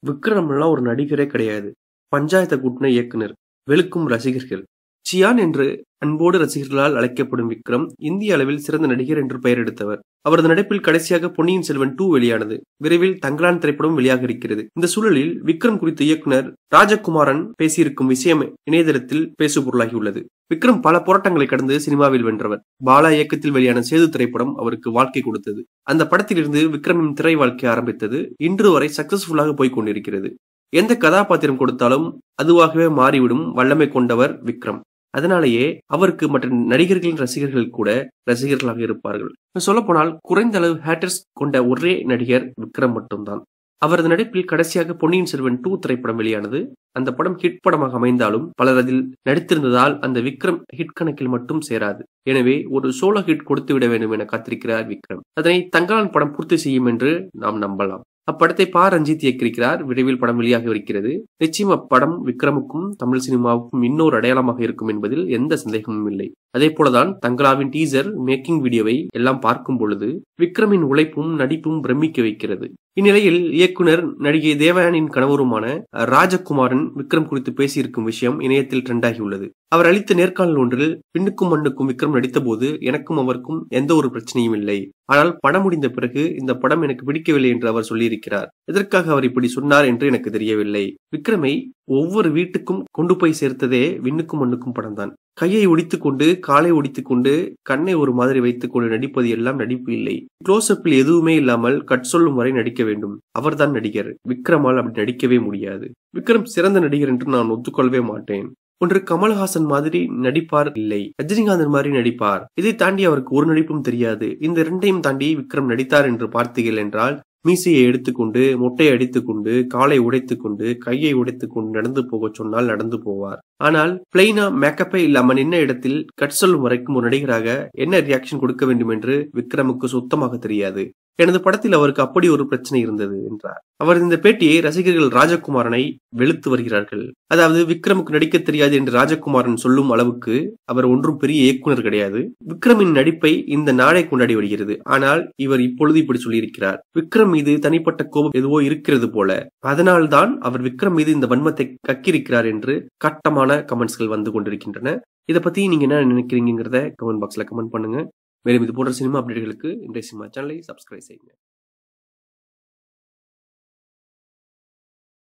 விக்ரம்லாம் ஒரு நடிகரே கிடையாது. பஞ்சாயத்த கூட்டுன இயக்குனர். வெளுக்கும் ரசிகர்கள். சியான் என்று அன்போடு ரசிகர்களால் அழைக்கப்படும் விக்ரம், இந்திய அளவில் சிறந்த நடிகர் என்று பெயர் எடுத்தவர். அவரது நடிப்பில் கடைசியாக பொன்னியின் செல்வன் 2 வெளியானது. விரைவில் தங்கலான் திரைப்படம் வெளியாக இருக்கிறது. இந்த சூழலில் விக்ரம் குறித்து இயக்குனர் ராஜகுமாரன் பேசியிருக்கும் விஷயம் இணையதளத்தில் பேசுபொருளாகியுள்ளது. விக்ரம் பல போராட்டங்களை கடந்து சினிமாவில் வென்றவர். பாலா இயக்கத்தில் வெளியான சேது திரைப்படம் அவருக்கு வாழ்க்கை கொடுத்தது. அந்த படத்திலிருந்து விக்ரமின் திரை வாழ்க்கை ஆரம்பித்தது. இன்று வரை சக்சஸ்ஃபுல்லாக போய்க் கொண்டிருக்கிறது. எந்த கதாபாத்திரம் கொடுத்தாலும் அதுவாகவே மாறிவிடும் வல்லமை கொண்டவர் விக்ரம். அதனாலேயே அவருக்கு மற்ற நடிகர்களின் ரசிகர்கள் கூட ரசிகர்களாக இருப்பார்கள். சொல்லப்போனால் குறைந்த அளவு ஹேட்டர்ஸ் கொண்ட ஒரே நடிகர் விக்ரம் மட்டும்தான். அவரது நடிப்பில் கடைசியாக பொன்னியின் செல்வன் 2 திரைப்படம் வெளியானது. அந்த படம் ஹிட் படமாக அமைந்தாலும் பலர் அதில் நடித்திருந்ததால் அந்த விக்ரம் ஹிட் கணக்கில் மட்டும் சேராது. எனவே ஒரு சோலோ ஹிட் கொடுத்து விட வேண்டும் என காத்திருக்கிறார் விக்ரம். அதனை தங்கலான் படம் பூர்த்தி செய்யும் என்று நாம் நம்பலாம். அப்படத்தை ரஞ்சித் இயக்கியிருக்கிறார். விரைவில் படம் வெளியாக இருக்கிறது. நிச்சயம் அப்படம் விக்ரமுக்கும் தமிழ் சினிமாவுக்கும் இன்னொரு அடையாளமாக இருக்கும் என்பதில் எந்த சந்தேகமும் இல்லை. அதே போலதான் தங்கலாவின் டீசர், மேக்கிங் வீடியோவை எல்லாம் பார்க்கும் பொழுது விக்ரமின் உழைப்பும் நடிப்பும் பிரமிக்க வைக்கிறது. இந்நிலையில் இயக்குனர் நடிகை தேவயானின் கணவருமான ராஜகுமாரன் விக்ரம் குறித்து பேசியிருக்கும் விஷயம் இணையத்தில் ட்ரெண்டாகியுள்ளது. அவர் அளித்த நேர்காணல் ஒன்றில், பின்னுக்கும் மண்ணுக்கும் விக்ரம் நடித்த போது எனக்கும் அவருக்கும் எந்த ஒரு பிரச்சனையும் இல்லை. ஆனால் படம் முடிந்த பிறகு இந்த படம் எனக்கு பிடிக்கவில்லை என்று அவர் சொல்லியிருக்கிறார். எதற்காக அவர் இப்படி சொன்னார் என்று எனக்கு தெரியவில்லை. விக்ரமை ஒவ்வொரு வீட்டுக்கும் கொண்டு போய் சேர்த்ததே விண்ணுக்கும் மண்ணுக்கும் படம் தான். கையை ஒடித்துக் கொண்டு, காலை ஒடித்துக் கொண்டு, கண்ணை ஒரு மாதிரி வைத்துக் கொண்டு நடிப்பது எல்லாம் நடிப்பு இல்லை. க்ளோஸ்அப்பில் எதுவுமே இல்லாமல் கட் சொல்லும் வரை நடிக்க வேண்டும். அவர்தான் நடிகர். விக்ரமால் அப்படி நடிக்கவே முடியாது. விக்ரம் சிறந்த நடிகர் என்று நான் ஒத்துக்கொள்ளவே மாட்டேன். ஒன்று கமல்ஹாசன் மாதிரி நடிப்பார், இல்லை ரஜினிகாந்தன் மாதிரி நடிப்பார். இதை தாண்டி அவருக்கு ஒரு நடிப்பும் தெரியாது. இந்த இரண்டையும் தாண்டி விக்ரம் நடித்தார் என்று பார்த்தீர்கள் என்றால், மீசையை எடுத்துக்கொண்டு, மொட்டையை அடித்துக்கொண்டு, காலை உடைத்துக் கொண்டு, கையை உடைத்துக் கொண்டு நடந்து போக சொன்னால் நடந்து போவார். ஆனால் பிளைனா மேக்கப்பே இல்லாமல் நின்ன இடத்தில் கட் சொல்லும் வரைக்கும் ஒரு நடிகராக என்ன ரியாக்ஷன் கொடுக்க வேண்டும் என்று விக்ரமுக்கு சுத்தமாக தெரியாது. எனது படத்தில் அவருக்கு அப்படி ஒரு பிரச்சனை இருந்தது என்றார். அவர் இந்த பேட்டியை ரசிகர்கள் ராஜகுமாரனை வெளுத்து வருகிறார்கள். அதாவது விக்ரமுக்கு நடிக்க தெரியாது என்று ராஜகுமாரன் சொல்லும் அளவுக்கு அவர் ஒன்றும் பெரிய இயக்குனர் கிடையாது. விக்ரமின் நடிப்பை இந்த நாடே கொண்டாடி வருகிறது. ஆனால் இவர் இப்பொழுது இப்படி சொல்லியிருக்கிறார். விக்ரம் மீது தனிப்பட்ட கோபம் எதுவோ இருக்கிறது போல, அதனால்தான் அவர் விக்ரம் மீது இந்த வன்மத்தை கக்கியிருக்கிறார் என்று கட்டமான கமெண்ட்ஸ்கள் வந்து கொண்டிருக்கின்றன. இதை பத்தி நீங்க என்ன நினைக்கிறீங்கிறத கமெண்ட் பாக்ஸ்ல கமெண்ட் பண்ணுங்க. மேலும் இது போன்ற சினிமா அப்டேட்களுக்கு இன்றைய சினிமா சேனலை சப்ஸ்கிரைப் செய்யுங்க.